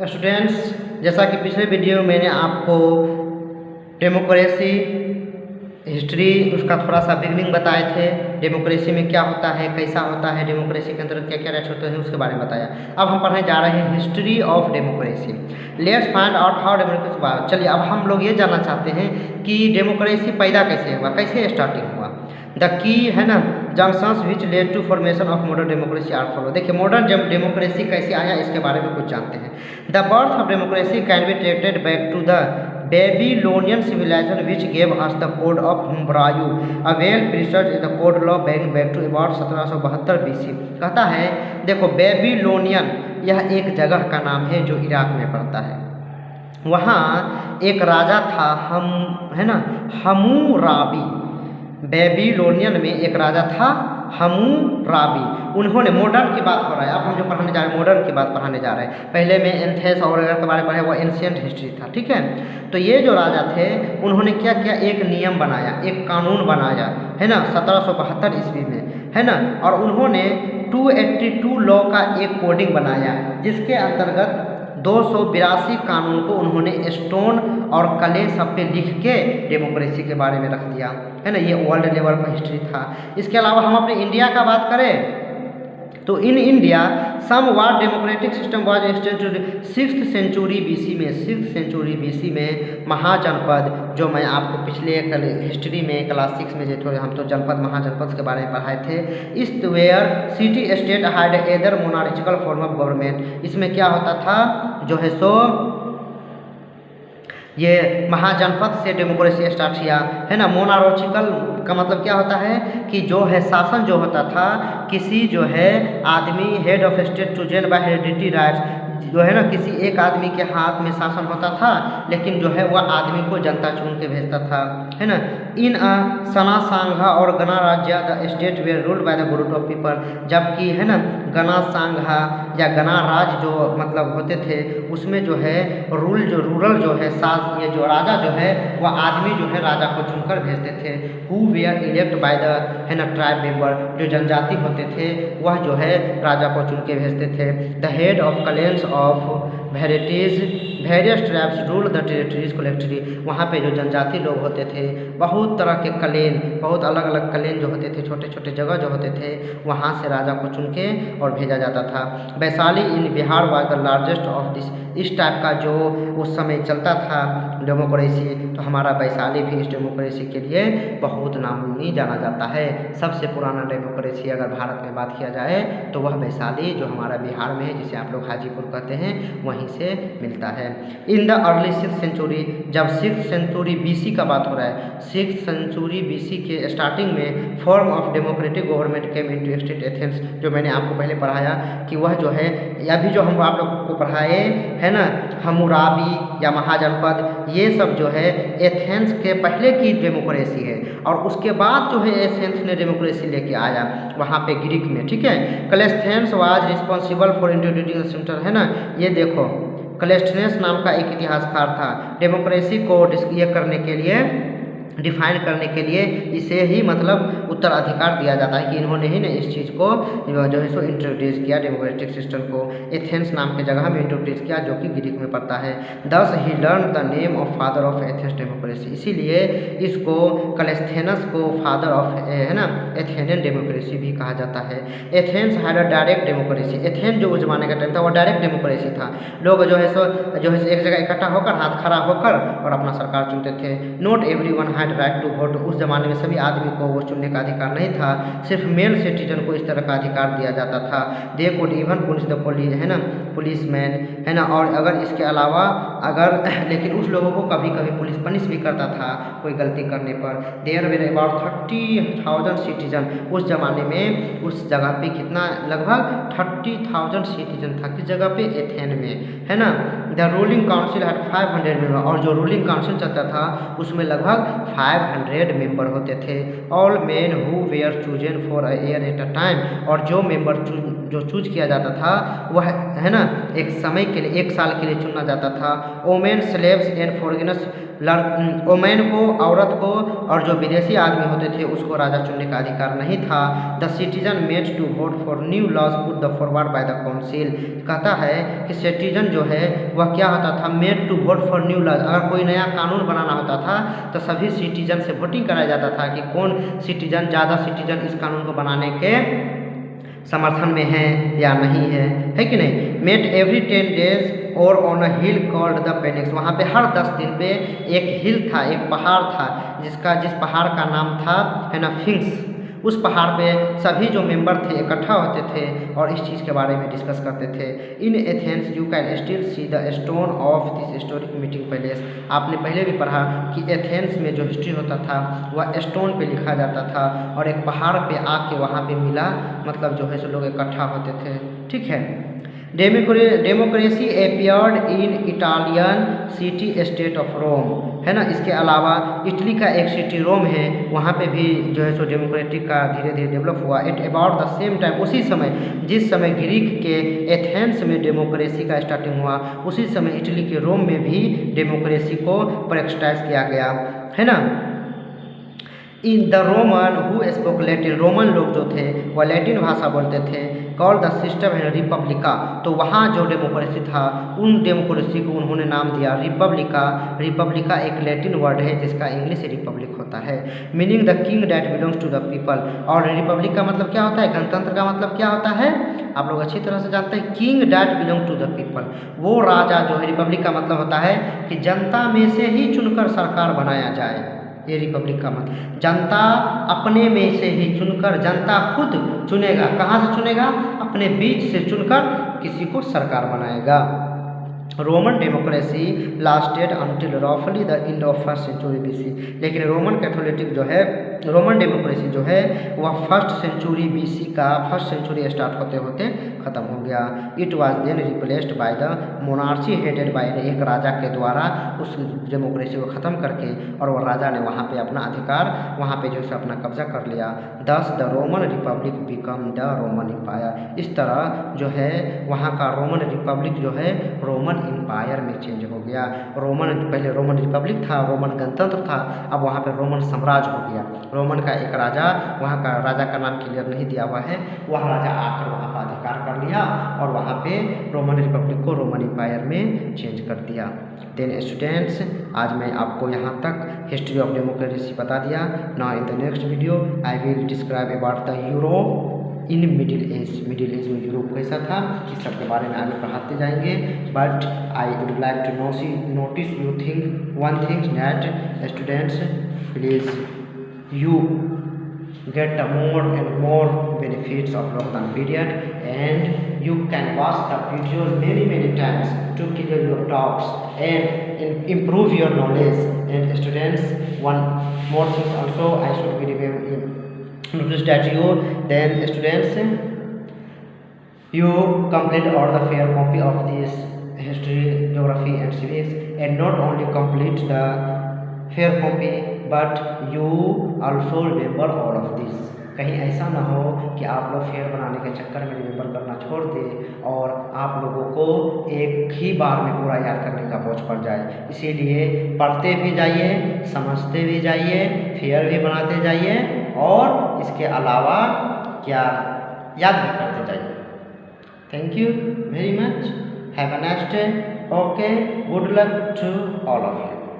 Students, जैसा कि पिछले वीडियो में मैंने आपको डेमोक्रेसी हिस्ट्री उसका थोड़ा सा बिगनिंग बताए थे। डेमोक्रेसी में क्या होता है, कैसा होता है, डेमोक्रेसी के अंदर क्या क्या राइट्स होते हैं उसके बारे में बताया। अब हम पढ़ने जा रहे हैं history of democracy. Let's find out how democracy. चलिए अब हम लोग ये जानना चाहते हैं कि डेमोक्रेसी पैदा कैसे हुआ, कैसे स्टार्टिंग हुआ। द की है ना junctions which led to formation of modern democracy are follow. देखिए मॉडर्न डेमोक्रेसी कैसे आया इसके बारे में कुछ जानते हैं। The birth of democracy can be traced back to the Babylonian civilisation which gave us the code of हुम्ब्रायू a well preserved the code law back to about 1772 BC। कहता है देखो बेबीलोनियन यह एक जगह का नाम है जो इराक में पड़ता है। वहाँ एक राजा था हम्मुराबी। बेबीलोनियन में एक राजा था हम्मुराबी। उन्होंने मॉडर्न की बात हो रहा है, अब हम जो पढ़ाने जा रहे हैं मॉडर्न की बात पढ़ाने जा रहे हैं। पहले में एंथेस और के बारे में पढ़े, वो एंशिएंट हिस्ट्री था, ठीक है। तो ये जो राजा थे उन्होंने क्या किया, एक नियम बनाया, एक कानून बनाया है ना 1772 ईस्वी में, है ना। और उन्होंने 282 लॉ का एक कोडिंग बनाया जिसके अंतर्गत 282 कानून को उन्होंने स्टोन और कले सब पे लिख के डेमोक्रेसी के बारे में रख दिया, है ना। ये वर्ल्ड लेवल पर हिस्ट्री था। इसके अलावा हम अपने इंडिया का बात करें तो in India some war democratic system was instituted 6th century BC में। 6th सेंचुरी BC में महाजनपद, जो मैं आपको पिछले हिस्ट्री में क्लास 6 में जो हम तो जनपद महाजनपद के बारे में पढ़ाए थे। इस where city state had either monarchical form of government. इसमें क्या होता था जो है सो ये महाजनपद से डेमोक्रेसी स्टार्ट किया, है ना। मोनार्चिकल का मतलब क्या होता है कि जो है शासन जो होता था किसी जो है आदमी head of state chosen bye heredity rights, जो है ना किसी एक आदमी के हाथ में शासन होता था, लेकिन जो है वह आदमी को जनता चुन के भेजता था, है ना। इन सना सांघा और गणा राज्य the state were ruled by the group of people. जबकि है ना गणा सांघा या गणा राज जो मतलब होते थे उसमें जो है रूरल जो है ये जो राजा जो है वह आदमी जो है राजा को चुनकर भेजते थे। Who were elected by the है ना ट्राइब मेंबर, जो जनजाति होते थे वह जो है राजा को चुन के भेजते थे। The head of clans of various tribes rule the territories collectively. वहाँ पे जो जनजाति लोग होते थे बहुत तरह के क्लेन, बहुत अलग अलग क्लेन जो होते थे, छोटे छोटे जगह जो होते थे वहाँ से राजा को चुन के और भेजा जाता था। Vaishali in Bihar was the largest of this. इस टाइप का जो उस समय चलता था डेमोक्रेसी, तो हमारा वैशाली भी इस डेमोक्रेसी के लिए बहुत नामी जाना जाता है। सबसे पुराना डेमोक्रेसी अगर भारत में बात किया जाए तो वह वैशाली जो हमारा बिहार में है, जिसे आप लोग हाजीपुर कहते हैं, वहीं से मिलता है। In the early 6th century, जब 6th सेंचुरी BC का बात हो रहा है, 6th सेंचुरी BC के स्टार्टिंग में form of democratic government came into extent Athens, जो मैंने आपको पहले पढ़ाया कि वह जो है अभी जो हम आप लोग को पढ़ाए है ना हम्मुराबी या महाजनपद, ये सब जो है एथेंस के पहले की डेमोक्रेसी है और उसके बाद जो है एथेंस ने डेमोक्रेसी लेके आया वहाँ पे ग्रीक में, ठीक है। Cleisthenes was responsible for introducing centre, है ना। ये देखो क्लेस्थेंस नाम का एक इतिहासकार था, डेमोक्रेसी को ये करने के लिए डिफाइन करने के लिए इसे ही मतलब उत्तराधिकार दिया जाता है कि इन्होंने ही ना इस चीज़ को जो है सो इंट्रोड्यूस किया, डेमोक्रेटिक सिस्टम को एथेंस नाम की जगह में इंट्रोड्यूस किया जो कि ग्रीक में पड़ता है। दस ही learn the name of father of Athens democracy, इसीलिए इसको क्लेस्थेनस को फादर ऑफ है ना एथेनियन डेमोक्रेसी भी कहा जाता है। Athens had a direct democracy. Athens जो उस जमाने का टाइम था वो डायरेक्ट डेमोक्रेसी था। लोग जो है एक जगह इकट्ठा होकर हाथ खड़ा होकर और अपना सरकार चुनते थे। Not everyone had right to vote. उस जमाने में सभी आदमी को वोट चुनने का अधिकार नहीं था, सिर्फ मेल सिटीजन को इस तरह का अधिकार दिया जाता था। They could even police the police, है ना पुलिसमैन, है ना। और अगर इसके अलावा लेकिन उस लोगों को कभी कभी पुलिस पनिश भी करता था कोई गलती करने पर। There were about 30,000 citizen. उस ज़माने में उस जगह पे कितना लगभग 30,000 सिटीजन था, किस जगह पे एथेन में, है ना। The ruling council had 500 member, और जो रूलिंग काउंसिल चलता था उसमें लगभग 500 मेंबर होते थे। All men who were chosen for a year at a time, और जो मेंबर जो चूज किया जाता था वह है ना एक समय के लिए, एक साल के लिए चुना जाता था। वोमेन स्लेव्स एंड वोमेन को, औरत को, और जो विदेशी आदमी होते थे उसको राजा चुनने का अधिकार नहीं था। The citizen made to vote for new laws put the forward by the council. कहता है कि सिटीजन जो है वह क्या होता था, made to vote for new laws. अगर कोई नया कानून बनाना होता था तो सभी सिटीजन से वोटिंग कराया जाता था कि कौन सिटीजन, ज़्यादा सिटीजन इस कानून को बनाने के समर्थन में है या नहीं है कि नहीं। मेट एवरी 10 डेज और on a hill called the Pnyx. वहाँ पे हर 10 दिन पे एक हिल था, एक पहाड़ था, जिस पहाड़ का नाम था है ना फिंक्स। उस पहाड़ पे सभी जो मेंबर थे इकट्ठा होते थे और इस चीज़ के बारे में डिस्कस करते थे। In Athens you can still see the stone of this historic meeting palace. आपने पहले भी पढ़ा कि एथेंस में जो हिस्ट्री होता था वह स्टोन पे लिखा जाता था और एक पहाड़ पे आके वहाँ पे मिला, मतलब जो है सो लोग इकट्ठा होते थे। ठीक है। Democracy appeared in Italian city state of Rome, है ना। इसके अलावा इटली का एक सिटी रोम है, वहाँ पे भी जो है सो डेमोक्रेटिक का धीरे धीरे डेवलप हुआ। It about the same time, उसी समय जिस समय ग्रीक के एथेंस में डेमोक्रेसी का स्टार्टिंग हुआ, उसी समय इटली के रोम में भी डेमोक्रेसी को प्रैक्टिस किया गया, है ना। In the Roman who spoke Latin, Roman लोग जो थे वह लैटिन भाषा बोलते थे। कॉल द सिस्टम है रिपब्लिका, तो वहाँ जो डेमोक्रेसी था उन डेमोक्रेसी को उन्होंने नाम दिया रिपब्लिका। रिपब्लिका एक लैटिन वर्ड है जिसका इंग्लिश रिपब्लिक होता है। Meaning the king that belongs to the people. और रिपब्लिक का मतलब क्या होता है, गणतंत्र का मतलब क्या होता है, आप लोग अच्छी तरह से जानते हैं। King that belong to the people, वो राजा जो है, रिपब्लिक का मतलब होता है कि जनता में से ही चुनकर सरकार बनाया जाए। ये रिपब्लिक का मतलब, जनता अपने में से ही चुनकर, जनता खुद चुनेगा। कहाँ से चुनेगा, अपने बीच से चुनकर किसी को सरकार बनाएगा। रोमन डेमोक्रेसी लास्टेड अंटिल रफली the end of 1st century BC। लेकिन रोमन कैथोलिक जो है, रोमन डेमोक्रेसी जो है वह 1st सेंचुरी BC का, 1st सेंचुरी स्टार्ट होते होते ख़त्म हो गया। It was then replaced by the monarchy headed by, एक राजा के द्वारा उस डेमोक्रेसी को ख़त्म करके, और वह राजा ने वहाँ पे अपना अधिकार, वहाँ पे जो है अपना कब्जा कर लिया। Thus the Roman republic become the Roman empire. इस तरह जो है वहाँ का रोमन रिपब्लिक जो है रोमन एम्पायर में चेंज हो गया। रोमन, पहले रोमन रिपब्लिक था, रोमन गणतंत्र था, अब वहाँ पे रोमन साम्राज्य हो गया। रोमन का एक राजा, वहाँ का राजा का नाम क्लियर नहीं दिया हुआ है, वह राजा आकर वहाँ पर अधिकार कर लिया और वहाँ पे रोमन रिपब्लिक को रोमन एम्पायर में चेंज कर दिया। देन स्टूडेंट्स, आज मैं आपको यहाँ तक हिस्ट्री ऑफ डेमोक्रेसी बता दिया। Now in the next video I will describe about the Europe in middle age. Middle age में यूरोप कैसा था, इस सब के बारे में आगे पढ़ाते जाएंगे। But I would like to notice you think one thing that students, please you get more and more benefits of lockdown period, and you can watch the videos many times to clear your doubts and improve your knowledge. And students, one more thing also I should be notice that you, then students, you complete all the fair copy of this history, geography and civics, and not only complete the fair copy but you also remember all of this। कहीं ऐसा ना हो कि आप लोग fair बनाने के चक्कर में रिमेंबर करना छोड़ दें और आप लोगों को एक ही बार में पूरा याद करने का बोझ पड़ जाए। इसीलिए पढ़ते भी जाइए, समझते भी जाइए, फेयर भी बनाते जाइए और इसके अलावा क्या याद भी करते जाइए। Thank you very much, have a nice day, okay, good luck to all of you.